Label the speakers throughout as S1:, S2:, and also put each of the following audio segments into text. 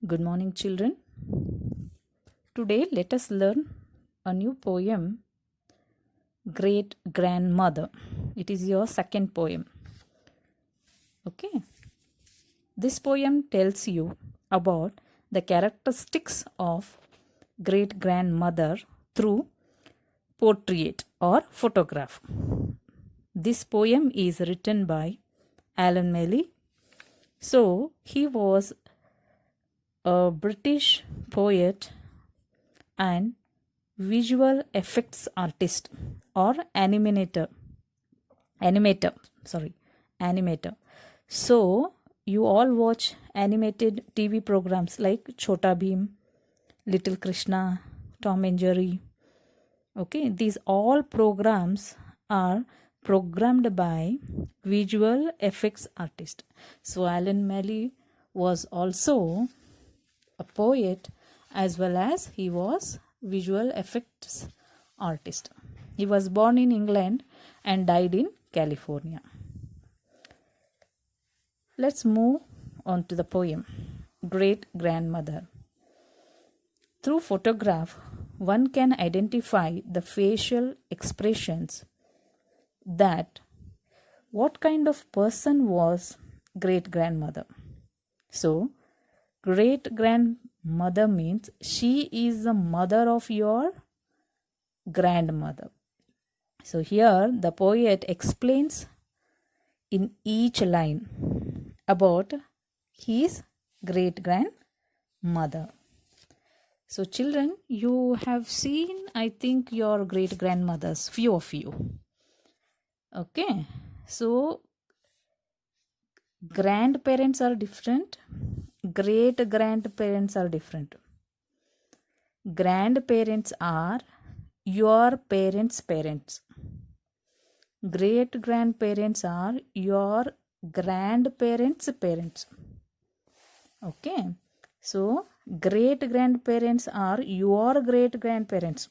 S1: Good morning, children. Today, let us learn a new poem, Great Grandmother. It is your second poem. Okay. This poem tells you about the characteristics of great grandmother through portrait or photograph. This poem is written by Alan Melly. So, he was a British poet and visual effects artist or animator. So you all watch animated TV programs like Chota Bheem, Little Krishna, Tom and Jerry. Okay, these all programs are programmed by visual effects artist. So Alan Melly was also a poet as well as he was visual effects artist. He was born in England and died in California. Let's move on to the poem, Great Grandmother. Through photograph, one can identify the facial expressions that what kind of person was great grandmother. So, great grandmother means she is the mother of your grandmother. So here the poet explains in each line about his great grandmother. So children, you have seen, I think, your great grandmothers, few of you. Okay, so grandparents are different, great grandparents are different. Grandparents are your parents' parents. Great grandparents are your grandparents' parents. Okay, so great grandparents are your great grandparents.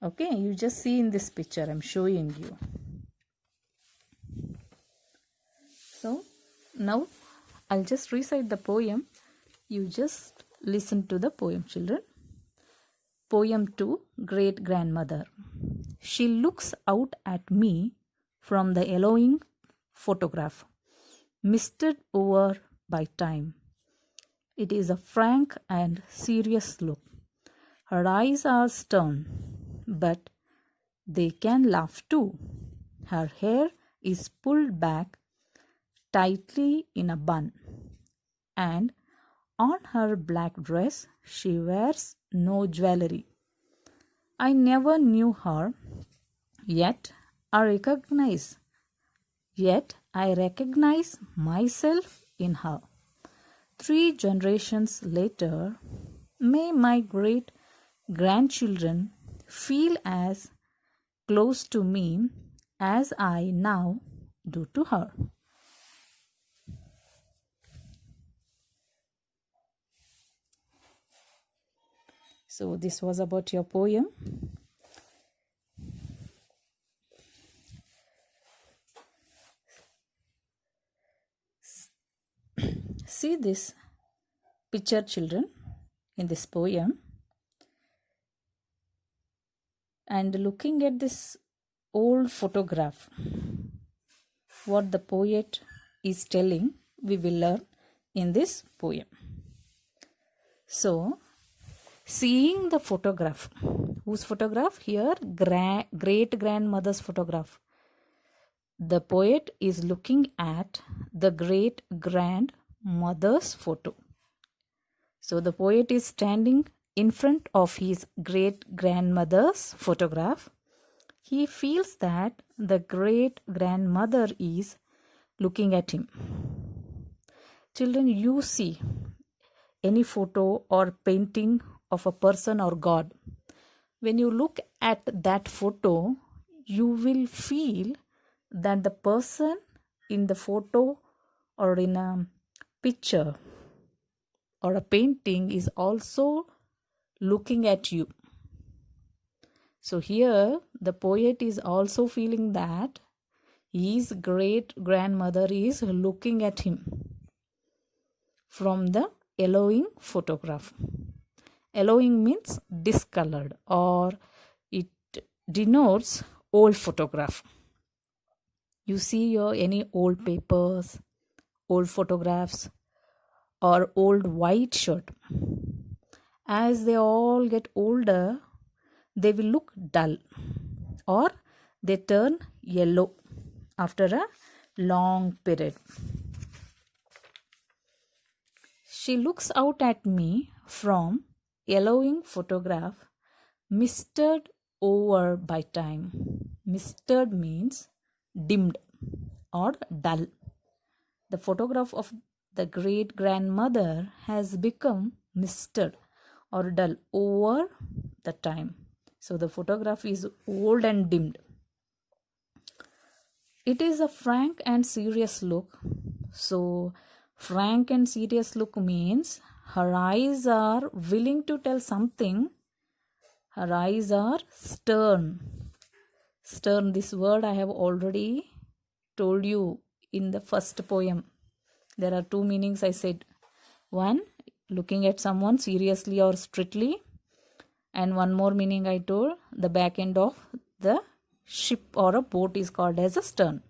S1: Okay, you just see in this picture, I'm showing you. So now I'll just recite the poem. You just listen to the poem, children. Poem 2, Great Grandmother. She looks out at me from the yellowing photograph, misted over by time. It is a frank and serious look. Her eyes are stern, but they can laugh too. Her hair is pulled back tightly in a bun, and on her black dress she wears no jewelry. I never knew her, yet I recognize myself in her. 3 generations later, may my great grandchildren feel as close to me as I now do to her. So this was about your poem. See this picture, children, in this poem. And looking at this old photograph, what the poet is telling, we will learn in this poem. So, seeing the photograph, whose photograph here? Great grandmother's photograph. The poet is looking at the great grandmother's photo. So the poet is standing in front of his great grandmother's photograph. He feels that the great grandmother is looking at him. Children, you see any photo or painting of a person or God. When you look at that photo, you will feel that the person in the photo or in a picture or a painting is also looking at you. So here the poet is also feeling that his great grandmother is looking at him from the yellowing photograph. Yellowing means discolored, or it denotes old photograph. You see any old papers, old photographs, or old white shirt. As they all get older, they will look dull, or they turn yellow after a long period. She looks out at me from yellowing photograph, misted over by time. Misted means dimmed or dull. The photograph of the great grandmother has become misted or dull over the time. So the photograph is old and dimmed. It is a frank and serious look. So frank and serious look means her eyes are willing to tell something. Her eyes are stern. Stern, this word I have already told you in the first poem. There are two meanings I said. One, looking at someone seriously or strictly. And one more meaning I told, the back end of the ship or a boat is called as a stern.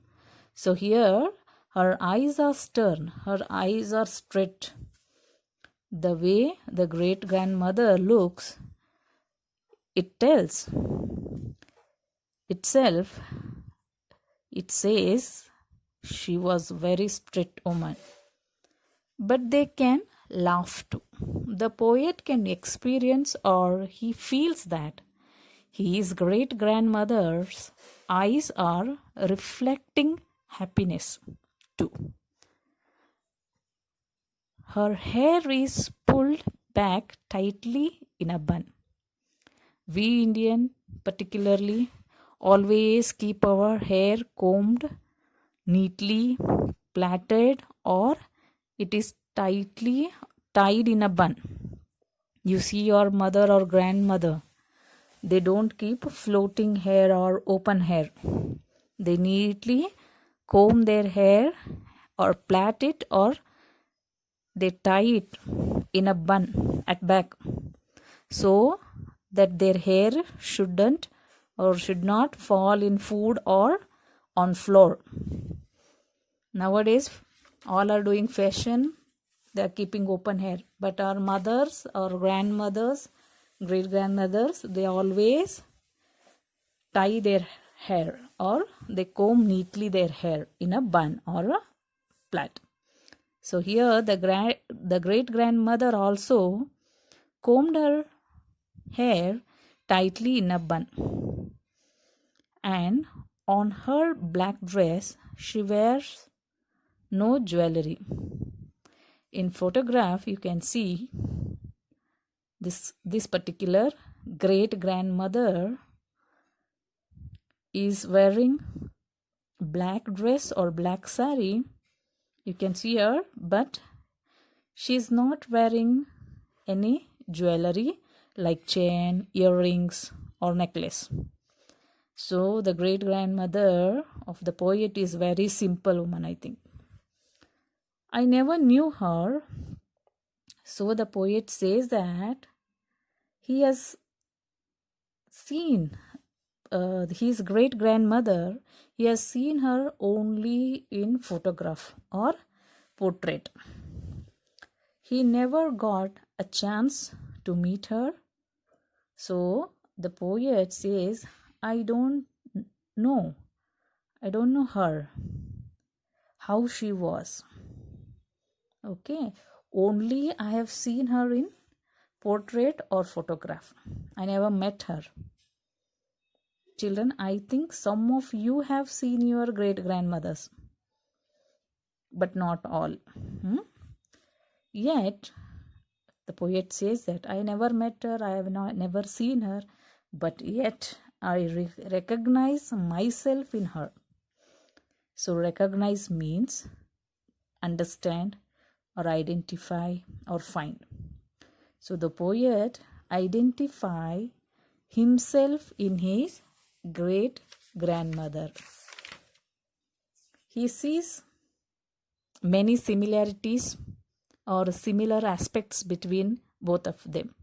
S1: So here, her eyes are stern. Her eyes are straight. The way the great grandmother looks, it tells itself, it says she was very strict woman. But they can laugh too. The poet can experience, or he feels that his great grandmother's eyes are reflecting happiness too. Her hair is pulled back tightly in a bun. We Indian particularly always keep our hair combed, neatly plaited, or it is tightly tied in a bun. You see your mother or grandmother, they don't keep floating hair or open hair. They neatly comb their hair or plait it, or they tie it in a bun at back, so that their hair shouldn't or should not fall in food or on floor. Nowadays all are doing fashion, they are keeping open hair, but our mothers or grandmothers, great grandmothers, they always tie their hair or they comb neatly their hair in a bun or a plait. So here the great grandmother also combed her hair tightly in a bun, and on her black dress she wears no jewelry. In photograph you can see this particular great grandmother is wearing black dress or black sari. You can see her, but she is not wearing any jewelry like chain, earrings, or necklace. So the great grandmother of the poet is very simple woman, I think. I never knew her. So the poet says that he has seen his great grandmother, he has seen her only in photograph or portrait. He never got a chance to meet her. So the poet says, I don't know her, how she was. Okay, only I have seen her in portrait or photograph. I never met her. Children, I think some of you have seen your great grandmothers, but not all. Yet the poet says that I never met her, I have never seen her, but yet I recognize myself in her. So recognize means understand or identify or find. So the poet identify himself in his great grandmother. He sees many similarities or similar aspects between both of them.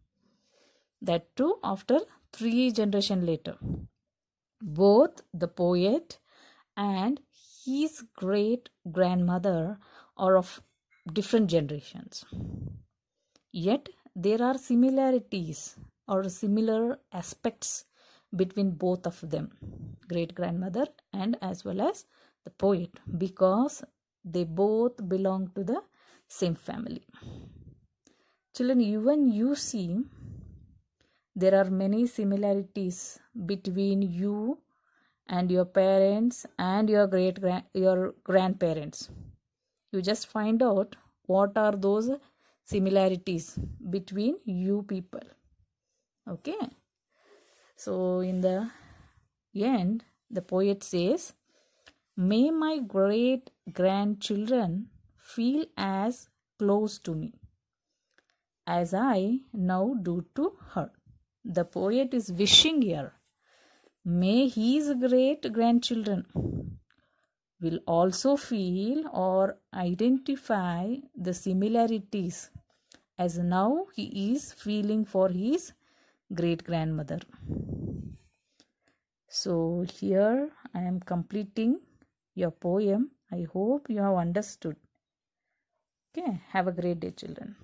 S1: That too after 3 generations later. Both the poet and his great grandmother are of different generations. Yet there are similarities or similar aspects between both of them, great grandmother and as well as the poet, because they both belong to the same family. Children, even you see there are many similarities between you and your parents and your your grandparents. You just find out what are those similarities between you people. Okay, so in the end the poet says, may my great grandchildren feel as close to me as I now do to her. The poet is wishing here, may his great grandchildren will also feel or identify the similarities as now he is feeling for his great grandmother. So here I am completing your poem. I hope you have understood. Okay, have a great day, children.